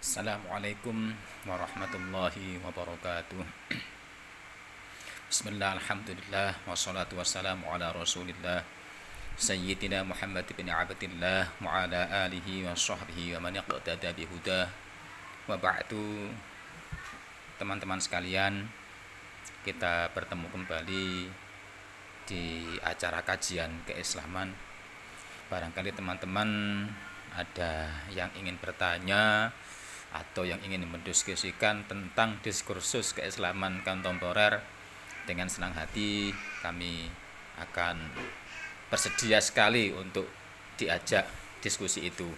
Assalamualaikum warahmatullahi wabarakatuh. Bismillah, alhamdulillah, wassalatu wassalamu ala rasulillah Sayyidina Muhammad bin Abdillah wa ala alihi wa sahbihi wa man iqtada bihudah. Wa ba'du. Teman-teman sekalian, kita bertemu kembali di acara kajian keislaman. Barangkali teman-teman ada yang ingin bertanya atau yang ingin mendiskusikan tentang diskursus keislaman kontemporer, dengan senang hati kami akan bersedia sekali untuk diajak diskusi itu.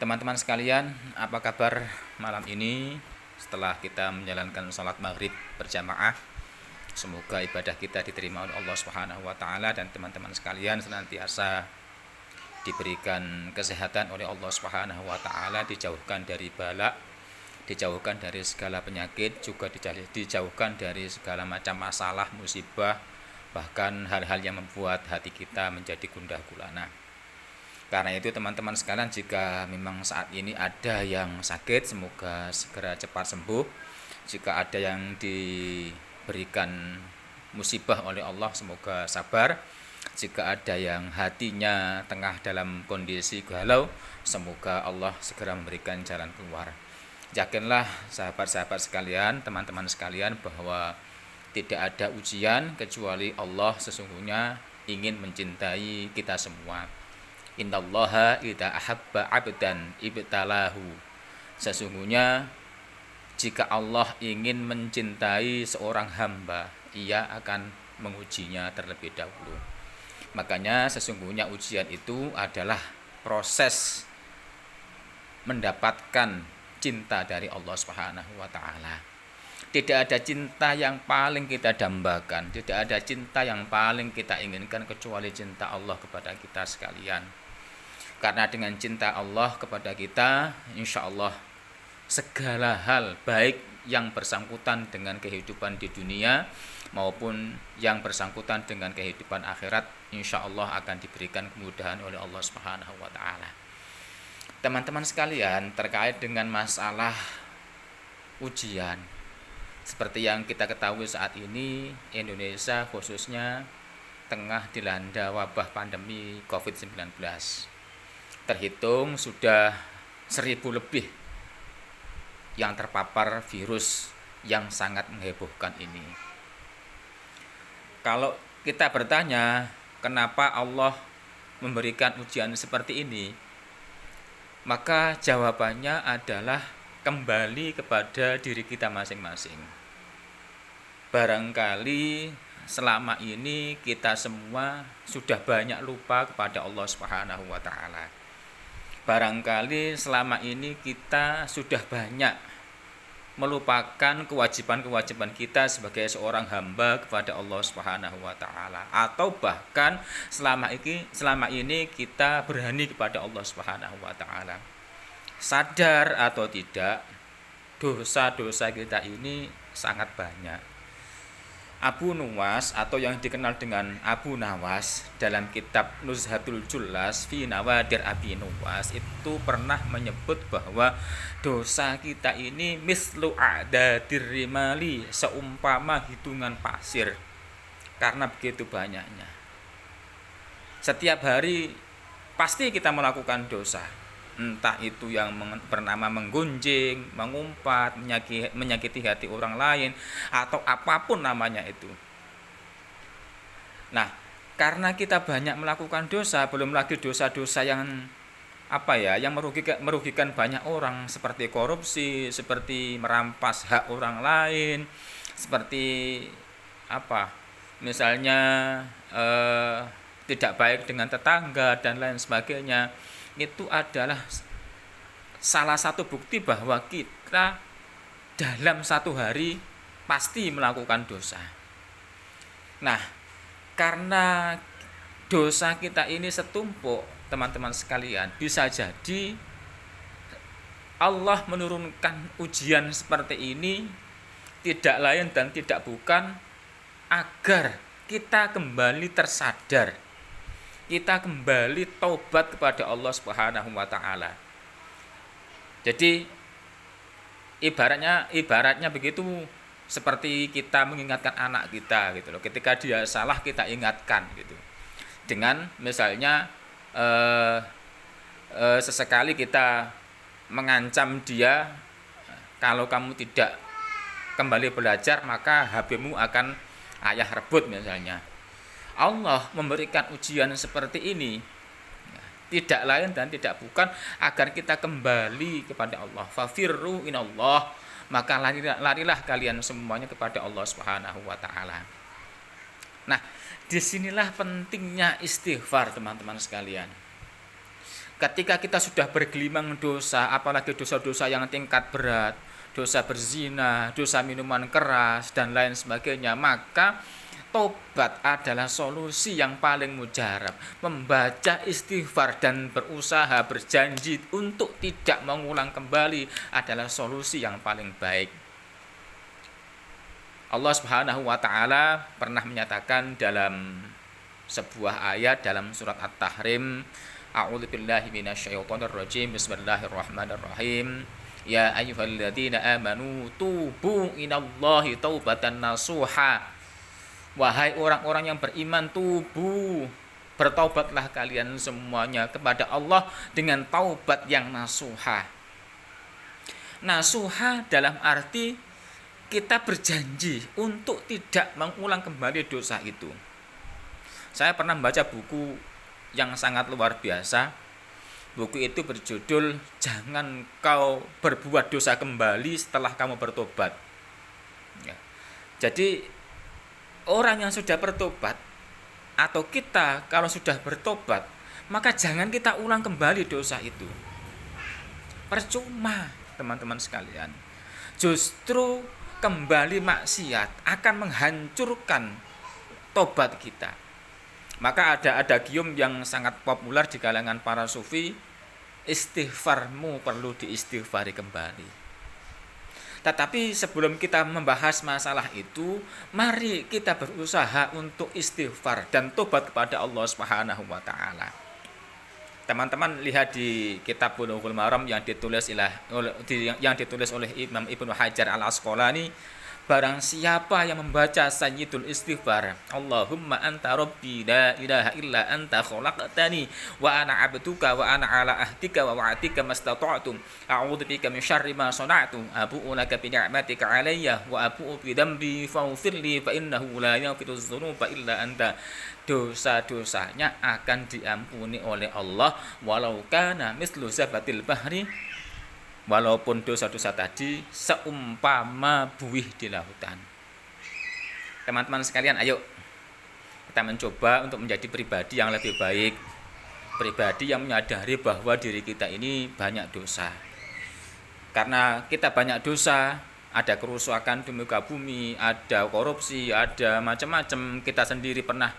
Teman-teman sekalian, apa kabar malam ini setelah kita menjalankan sholat maghrib berjamaah? Semoga ibadah kita diterima oleh Allah Subhanahu wa taala dan teman-teman sekalian senantiasa diberikan kesehatan oleh Allah Subhanahu wa taala, dijauhkan dari bala, dijauhkan dari segala penyakit, juga dijauhkan dari segala macam masalah, musibah, bahkan hal-hal yang membuat hati kita menjadi gundah gulana. Karena itu teman-teman sekalian, jika memang saat ini ada yang sakit, semoga segera cepat sembuh. Jika ada yang diberikan musibah oleh Allah, semoga sabar. Jika ada yang hatinya tengah dalam kondisi galau, semoga Allah segera memberikan jalan keluar. Yakinlah sahabat-sahabat sekalian, teman-teman sekalian, bahwa tidak ada ujian kecuali Allah sesungguhnya ingin mencintai kita semua. Innallaha idza ahabba 'abdan ibtalahu. Sesungguhnya jika Allah ingin mencintai seorang hamba, ia akan mengujinya terlebih dahulu. Makanya sesungguhnya ujian itu adalah proses mendapatkan cinta dari Allah Subhanahu wa taala. Tidak ada cinta yang paling kita dambakan, tidak ada cinta yang paling kita inginkan kecuali cinta Allah kepada kita sekalian. Karena dengan cinta Allah kepada kita, insya Allah segala hal baik yang bersangkutan dengan kehidupan di dunia maupun yang bersangkutan dengan kehidupan akhirat, insya Allah akan diberikan kemudahan oleh Allah Subhanahu wa taala. Teman-teman sekalian, terkait dengan masalah ujian, seperti yang kita ketahui saat ini, Indonesia khususnya tengah dilanda wabah pandemi COVID-19. Terhitung sudah 1.000 lebih yang terpapar virus yang sangat menghebohkan ini. Kalau kita bertanya, kenapa Allah memberikan ujian seperti ini? Maka jawabannya adalah kembali kepada diri kita masing-masing. Barangkali selama ini kita semua sudah banyak lupa kepada Allah Subhanahu wa taala. Barangkali selama ini kita sudah banyak melupakan kewajiban-kewajiban kita sebagai seorang hamba kepada Allah Subhanahu wa taala, atau bahkan selama ini kita berani kepada Allah Subhanahu wa taala. Sadar atau tidak, dosa-dosa kita ini sangat banyak. Abu Nuwas atau yang dikenal dengan Abu Nawas dalam kitab Nuzhatul Jullas fi Nawadir Abi Nuwas itu pernah menyebut bahwa dosa kita ini mislu a'dadir rimali, seumpama hitungan pasir, karena begitu banyaknya. Setiap hari pasti kita melakukan dosa, entah itu yang bernama menggunjing, mengumpat, menyakiti hati orang lain, atau apapun namanya itu. Nah, karena kita banyak melakukan dosa, belum lagi dosa-dosa yang yang merugikan banyak orang, seperti korupsi, seperti merampas hak orang lain, seperti misalnya tidak baik dengan tetangga dan lain sebagainya. Itu adalah salah satu bukti bahwa kita dalam satu hari pasti melakukan dosa. Nah, karena dosa kita ini setumpuk, teman-teman sekalian, bisa jadi Allah menurunkan ujian seperti ini tidak lain dan tidak bukan agar kita kembali tersadar, kita kembali taubat kepada Allah Subhanahu wa taala. Jadi Ibaratnya begitu, seperti kita mengingatkan anak kita gitu loh. Ketika dia salah kita ingatkan gitu. Dengan misalnya sesekali kita mengancam dia, kalau kamu tidak kembali belajar maka HP-mu akan ayah rebut misalnya. Allah memberikan ujian seperti ini tidak lain dan tidak bukan agar kita kembali kepada Allah. Fafirru inallah, maka larilah kalian semuanya kepada Allah Subhanahu wa taala. Nah, disinilah pentingnya istighfar teman-teman sekalian. Ketika kita sudah bergelimang dosa, apalagi dosa-dosa yang tingkat berat, dosa berzina, dosa minuman keras dan lain sebagainya, maka tobat adalah solusi yang paling mujarab. Membaca istighfar dan berusaha berjanji untuk tidak mengulang kembali adalah solusi yang paling baik. Allah Subhanahu wa taala pernah menyatakan dalam sebuah ayat dalam surat At-Tahrim, A'udzubillahi minasyaitonirrajim, bismillahirrahmanirrahim. Ya ayyuhalladzina amanu tubu inallahi taubatan nasuha. Wahai orang-orang yang beriman, tubuh, bertaubatlah kalian semuanya kepada Allah dengan taubat yang nasuha. Nasuha dalam arti kita berjanji untuk tidak mengulang kembali dosa itu. Saya pernah membaca buku yang sangat luar biasa. Buku itu berjudul Jangan Kau Berbuat Dosa Kembali Setelah Kamu Bertobat. Ya. Jadi orang yang sudah bertobat atau kita kalau sudah bertobat, maka jangan kita ulang kembali dosa itu. Percuma teman-teman sekalian. Justru kembali maksiat akan menghancurkan tobat kita. Maka ada adagium yang sangat populer di kalangan para sufi, istighfarmu perlu diistighfari kembali. Tetapi sebelum kita membahas masalah itu, mari kita berusaha untuk istighfar dan tobat kepada Allah Subhanahu wa taala. Teman-teman lihat di kitab Bulughul Maram yang ditulis oleh Imam Ibnu Hajar Al-Asqalani, barang siapa yang membaca sayyidul istighfar, Allahumma anta rabbi la ilaha illa anta khalaqtani wa ana 'abduka wa ana 'ala ahdika wa wa'dika mastata'tu a'udzu bika min syarri ma sana'tu abu'u laka bi ni'matika 'alayya wa abu'u bi dhanbi faghfir li fa innahu la yaghfiru dzunuba illa anta. Dosa-dosanya akan diampuni oleh Allah walau kana mislu zabatil bahri, walaupun dosa-dosa tadi seumpama buih di lautan. Teman-teman sekalian, ayo kita mencoba untuk menjadi pribadi yang lebih baik, pribadi yang menyadari bahwa diri kita ini banyak dosa. Karena kita banyak dosa, ada kerusakan di muka bumi, ada korupsi, ada macam-macam. Kita sendiri pernah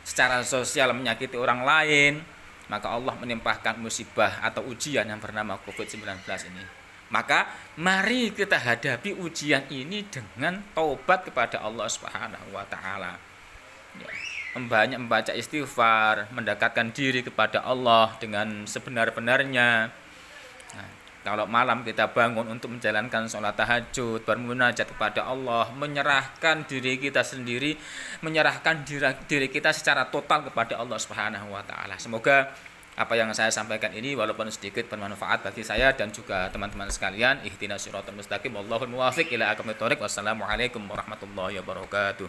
secara sosial menyakiti orang lain, maka Allah menimpahkan musibah atau ujian yang bernama COVID-19 ini. Maka mari kita hadapi ujian ini dengan taubat kepada Allah Subhanahu wa taala. Ya, membanyak membaca istighfar, mendekatkan diri kepada Allah dengan sebenar-benarnya. Nah, kalau malam kita bangun untuk menjalankan sholat tahajud, bermunajat kepada Allah, menyerahkan diri kita sendiri, menyerahkan diri kita secara total kepada Allah Subhanahu wa taala. Semoga apa yang saya sampaikan ini walaupun sedikit bermanfaat bagi saya dan juga teman-teman sekalian. Ihdinas siratal mustaqim, wallahul muwaffiq ila aqwamit thoriq. Wassalamualaikum warahmatullahi wabarakatuh.